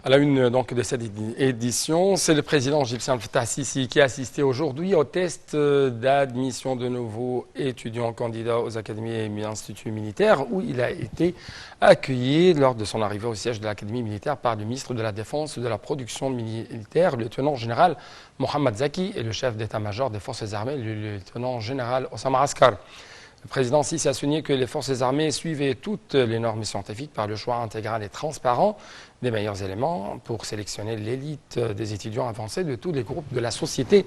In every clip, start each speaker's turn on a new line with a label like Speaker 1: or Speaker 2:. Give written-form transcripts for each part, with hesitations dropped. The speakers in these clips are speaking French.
Speaker 1: À la une donc, de cette édition, c'est le président égyptien Fattah al-Sisi qui a assisté aujourd'hui au test d'admission de nouveaux étudiants candidats aux académies et instituts militaires où il a été accueilli lors de son arrivée au siège de l'Académie militaire par le ministre de la Défense et de la Production militaire, le lieutenant général Mohamed Zaki et le chef d'état-major des forces armées, le lieutenant général Osama Askar. Le président Sisi a souligné que les forces armées suivaient toutes les normes scientifiques par le choix intégral et transparent des meilleurs éléments pour sélectionner l'élite des étudiants avancés de tous les groupes de la société.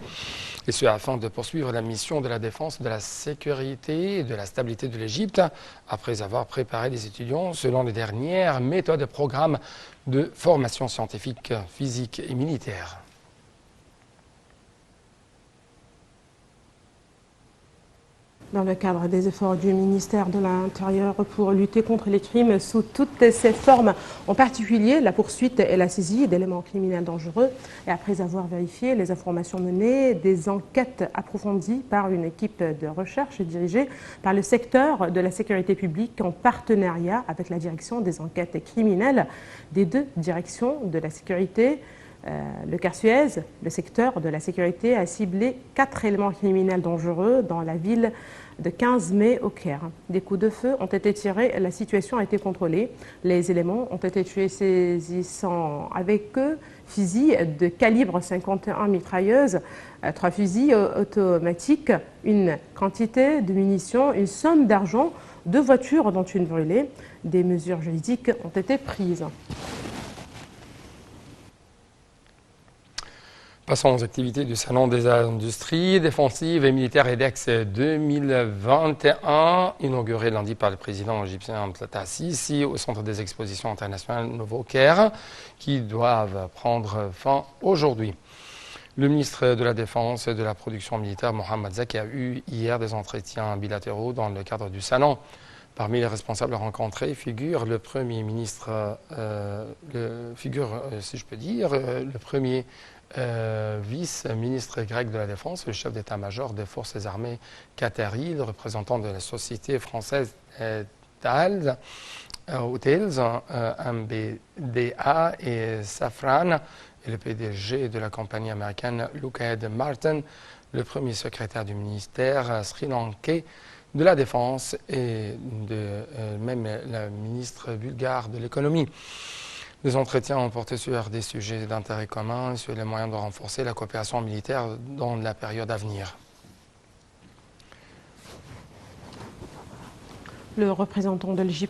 Speaker 1: Et ce, afin de poursuivre la mission de la défense, de la sécurité et de la stabilité de l'Égypte, après avoir préparé les étudiants selon les dernières méthodes et programmes de formation scientifique, physique et militaire.
Speaker 2: Dans le cadre des efforts du ministère de l'Intérieur pour lutter contre les crimes sous toutes ses formes, en particulier la poursuite et la saisie d'éléments criminels dangereux, et après avoir vérifié les informations menées, des enquêtes approfondies par une équipe de recherche dirigée par le secteur de la sécurité publique en partenariat avec la direction des enquêtes criminelles des deux directions de la sécurité. Le CAR-Suez, le secteur de la sécurité, a ciblé 4 éléments criminels dangereux dans la ville de 15 mai au Caire. Des coups de feu ont été tirés, la situation a été contrôlée. Les éléments ont été tués saisissant avec eux fusils de calibre 51 mitrailleuses, 3 fusils automatiques, une quantité de munitions, une somme d'argent, 2 voitures dont une brûlée. Des mesures juridiques ont été prises.
Speaker 1: Passons aux activités du Salon des industries défensives et militaires EDEX 2021, inauguré lundi par le président égyptien Fattah al-Sisi au centre des expositions internationales Nouveau Caire, qui doivent prendre fin aujourd'hui. Le ministre de la Défense et de la Production militaire, Mohamed Zaki, a eu hier des entretiens bilatéraux dans le cadre du Salon. Parmi les responsables rencontrés figure le Premier ministre, si je peux dire, le premier vice-ministre grec de la Défense, le chef d'état-major des forces armées qatari, le représentant de la société française Hotels, MBDA et Safran, et le PDG de la compagnie américaine Lockheed Martin, le premier secrétaire du ministère sri-lankais de la Défense et même la ministre bulgare de l'économie. Les entretiens ont porté sur des sujets d'intérêt commun et sur les moyens de renforcer la coopération militaire dans la période à venir.
Speaker 2: Le représentant de l'Égypte